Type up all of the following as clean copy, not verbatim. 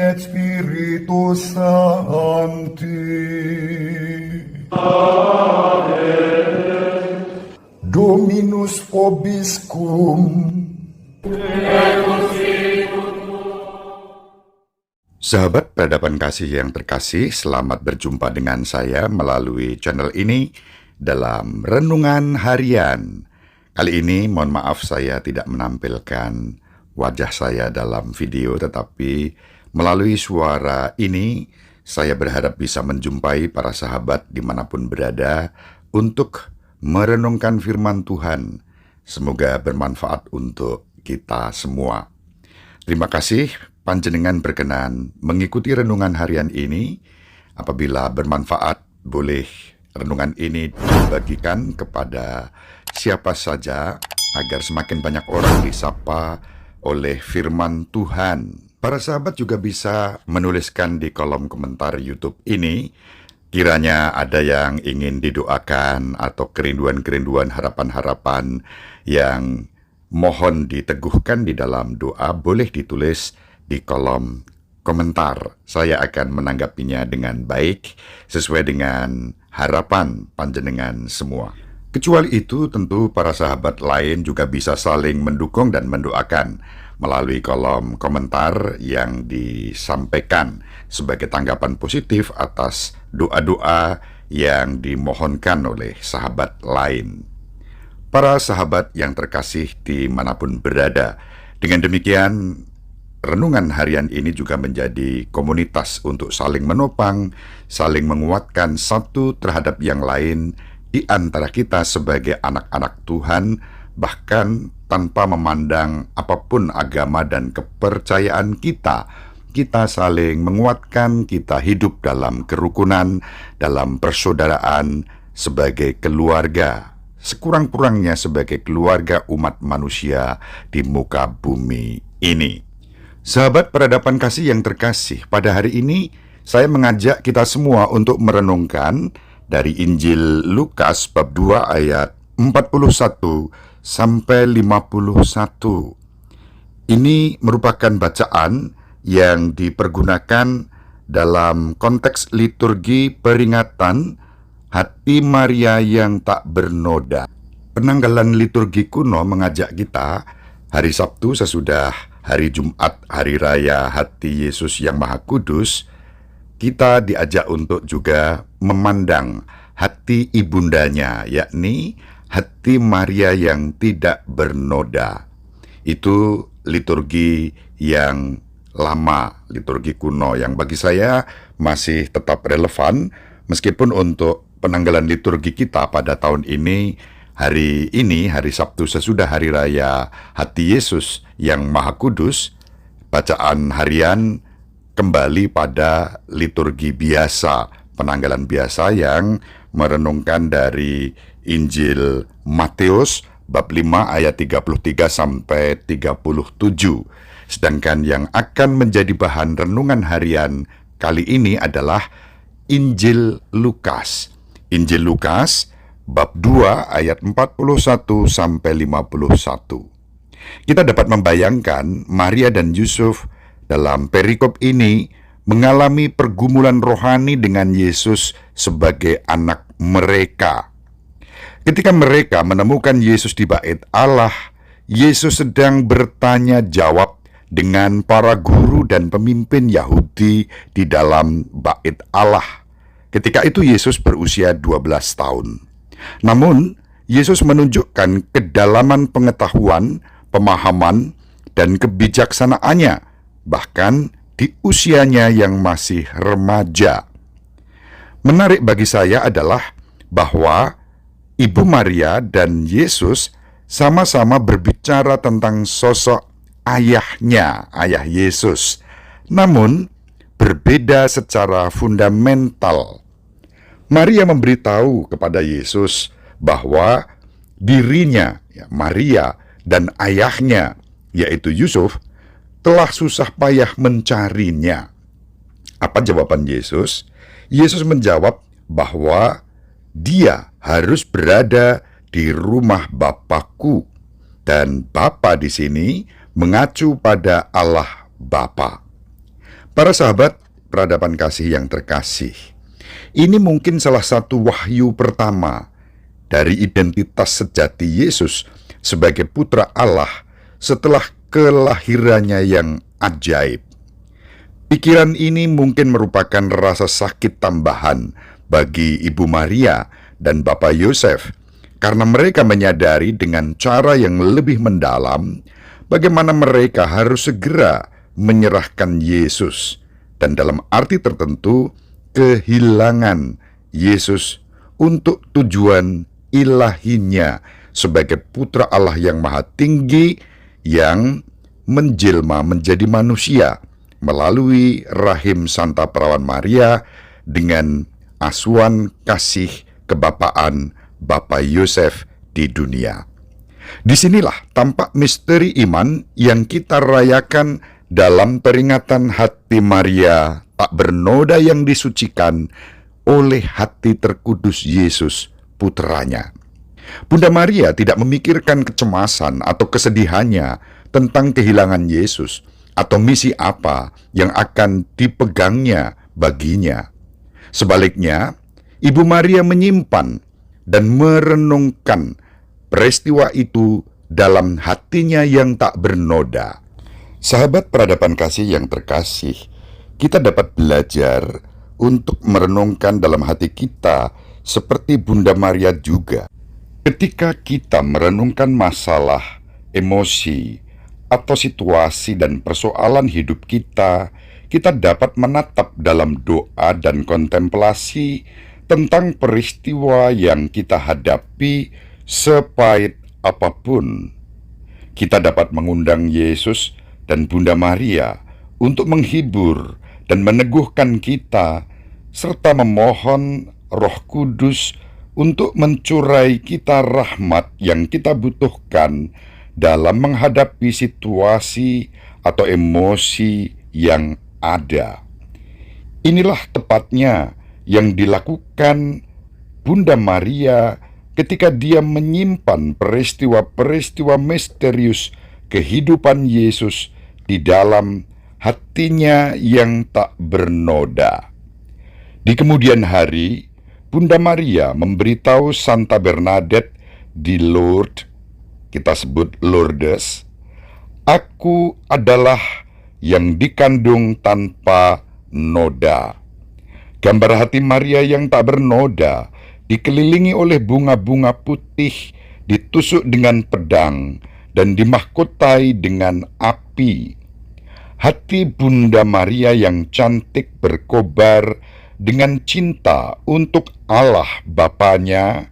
et Spiritus Sancti. Dominus vobiscum. Sahabat peradaban kasih yang terkasih, selamat berjumpa dengan saya melalui channel ini dalam Renungan Harian. Kali ini mohon maaf saya tidak menampilkan wajah saya dalam video, tetapi melalui suara ini saya berharap bisa menjumpai para sahabat dimanapun berada untuk merenungkan firman Tuhan. Semoga bermanfaat untuk kita semua. Terima kasih panjenengan berkenan mengikuti renungan harian ini. Apabila bermanfaat, boleh renungan ini dibagikan kepada siapa saja agar semakin banyak orang disapa oleh firman Tuhan. Para sahabat juga bisa menuliskan di kolom komentar YouTube ini, kiranya ada yang ingin didoakan atau kerinduan-kerinduan, harapan-harapan yang mohon diteguhkan di dalam doa, boleh ditulis di kolom komentar. Saya akan menanggapinya dengan baik sesuai dengan harapan panjenengan semua. Kecuali itu, tentu para sahabat lain juga bisa saling mendukung dan mendoakan melalui kolom komentar yang disampaikan sebagai tanggapan positif atas doa-doa yang dimohonkan oleh sahabat lain. Para sahabat yang terkasih dimanapun berada, dengan demikian renungan harian ini juga menjadi komunitas untuk saling menopang, saling menguatkan satu terhadap yang lain di antara kita sebagai anak-anak Tuhan, bahkan tanpa memandang apapun agama dan kepercayaan kita. Kita saling menguatkan, kita hidup dalam kerukunan, dalam persaudaraan sebagai keluarga, sekurang-kurangnya sebagai keluarga umat manusia di muka bumi ini. Sahabat peradaban kasih yang terkasih, pada hari ini saya mengajak kita semua untuk merenungkan dari Injil Lukas bab 2 ayat 41 sampai 51. Ini merupakan bacaan yang dipergunakan dalam konteks liturgi peringatan Hati Maria yang tak bernoda. Penanggalan liturgi kuno mengajak kita hari Sabtu sesudah hari Jumat, hari raya Hati Yesus yang Maha Kudus, kita diajak untuk juga memandang hati ibundanya, yakni hati Maria yang tidak bernoda. Itu liturgi yang lama, liturgi kuno yang bagi saya masih tetap relevan, meskipun untuk penanggalan liturgi kita pada tahun ini, hari Sabtu sesudah hari raya Hati Yesus yang Maha Kudus, bacaan harian kembali pada liturgi biasa, penanggalan biasa yang merenungkan dari Injil Matius bab 5 ayat 33 sampai 37. Sedangkan yang akan menjadi bahan renungan harian kali ini adalah Injil Lukas. Injil Lukas bab 2 ayat 41 sampai 51. Kita dapat membayangkan Maria dan Yusuf dalam perikop ini mengalami pergumulan rohani dengan Yesus sebagai anak mereka. Ketika mereka menemukan Yesus di bait Allah, Yesus sedang bertanya jawab dengan para guru dan pemimpin Yahudi di dalam bait Allah. Ketika itu Yesus berusia 12 tahun. Namun, Yesus menunjukkan kedalaman pengetahuan, pemahaman, dan kebijaksanaannya, bahkan di usianya yang masih remaja. Menarik bagi saya adalah bahwa Ibu Maria dan Yesus sama-sama berbicara tentang sosok ayahnya, ayah Yesus. Namun, berbeda secara fundamental. Maria memberitahu kepada Yesus bahwa dirinya, Maria, dan ayahnya, yaitu Yusuf, telah susah payah mencarinya. Apa jawaban Yesus? Yesus menjawab bahwa dia harus berada di rumah Bapakku, dan Bapa di sini mengacu pada Allah Bapa. Para sahabat peradaban kasih yang terkasih, ini mungkin salah satu wahyu pertama dari identitas sejati Yesus sebagai putra Allah setelah kelahirannya yang ajaib. Pikiran ini mungkin merupakan rasa sakit tambahan bagi Ibu Maria dan Bapak Yosef, karena mereka menyadari dengan cara yang lebih mendalam bagaimana mereka harus segera menyerahkan Yesus, dan dalam arti tertentu kehilangan Yesus untuk tujuan ilahinya sebagai putra Allah yang maha tinggi yang menjelma menjadi manusia melalui rahim Santa Perawan Maria dengan asuhan kasih kebapaan Bapak Yosef di dunia. Disinilah tampak misteri iman yang kita rayakan dalam peringatan hati Maria tak bernoda yang disucikan oleh hati terkudus Yesus putranya. Bunda Maria tidak memikirkan kecemasan atau kesedihannya tentang kehilangan Yesus atau misi apa yang akan dipegangnya baginya. Sebaliknya, Ibu Maria menyimpan dan merenungkan peristiwa itu dalam hatinya yang tak bernoda. Sahabat peradaban kasih yang terkasih, kita dapat belajar untuk merenungkan dalam hati kita seperti Bunda Maria juga. Ketika kita merenungkan masalah, emosi, atau situasi dan persoalan hidup kita, kita dapat menatap dalam doa dan kontemplasi tentang peristiwa yang kita hadapi sepahit apapun. Kita dapat mengundang Yesus dan Bunda Maria untuk menghibur dan meneguhkan kita, serta memohon Roh Kudus untuk mencurai kita rahmat yang kita butuhkan dalam menghadapi situasi atau emosi yang ada. Inilah tepatnya yang dilakukan Bunda Maria ketika dia menyimpan peristiwa-peristiwa misterius kehidupan Yesus di dalam hatinya yang tak bernoda. Di kemudian hari, Bunda Maria memberitahu Santa Bernadette di Lourdes, kita sebut Lourdes, "Aku adalah yang dikandung tanpa noda." Gambar hati Maria yang tak bernoda, dikelilingi oleh bunga-bunga putih, ditusuk dengan pedang, dan dimahkotai dengan api. Hati Bunda Maria yang cantik berkobar dengan cinta untuk Allah Bapanya,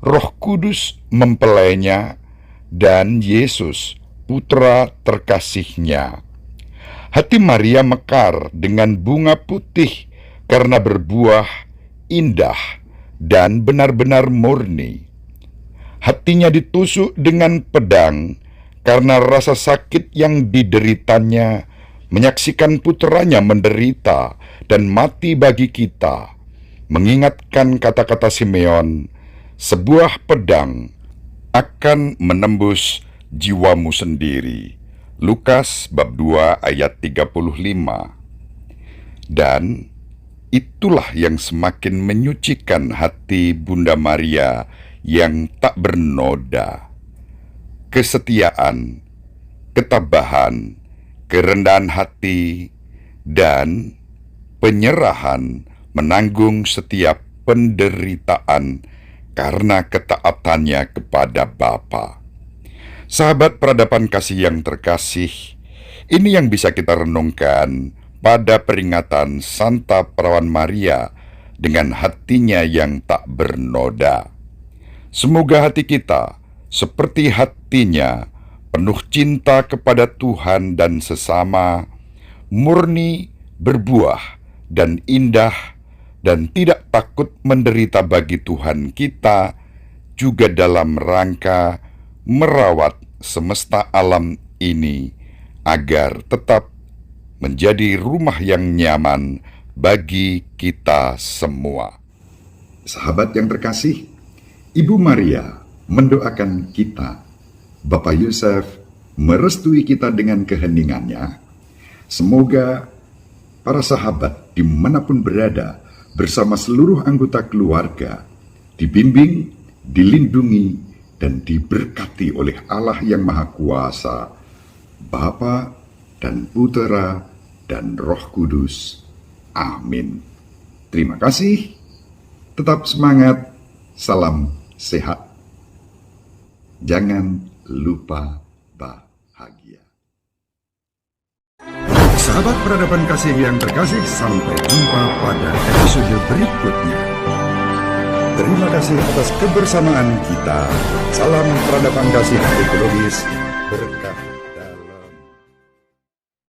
Roh Kudus mempelainya, dan Yesus, putra terkasihnya. Hati Maria mekar dengan bunga putih karena berbuah indah dan benar-benar murni. Hatinya ditusuk dengan pedang karena rasa sakit yang dideritanya menyaksikan putranya menderita dan mati bagi kita, mengingatkan kata-kata Simeon, "Sebuah pedang akan menembus jiwamu sendiri." Lukas bab 2 ayat 35. Dan itulah yang semakin menyucikan hati Bunda Maria yang tak bernoda. Kesetiaan, ketabahan, kerendahan hati, dan penyerahan menanggung setiap penderitaan karena ketaatannya kepada Bapa. Sahabat peradaban kasih yang terkasih, ini yang bisa kita renungkan pada peringatan Santa Perawan Maria dengan hatinya yang tak bernoda. Semoga hati kita seperti hatinya, penuh cinta kepada Tuhan dan sesama, murni, berbuah, dan indah, dan tidak takut menderita bagi Tuhan kita, juga dalam rangka merawat semesta alam ini, agar tetap menjadi rumah yang nyaman bagi kita semua. Sahabat yang terkasih, Ibu Maria mendoakan kita, Bapak Yosef merestui kita dengan keheningannya. Semoga para sahabat dimanapun berada, bersama seluruh anggota keluarga, dibimbing, dilindungi, dan diberkati oleh Allah yang Maha Kuasa, Bapa dan Putera dan Roh Kudus. Amin. Terima kasih. Tetap semangat. Salam sehat. Jangan lupa bahagia. Sahabat peradaban kasih yang terkasih, sampai jumpa pada episode berikutnya. Terima kasih atas kebersamaan kita. Salam peradaban kasih ekologis berkah.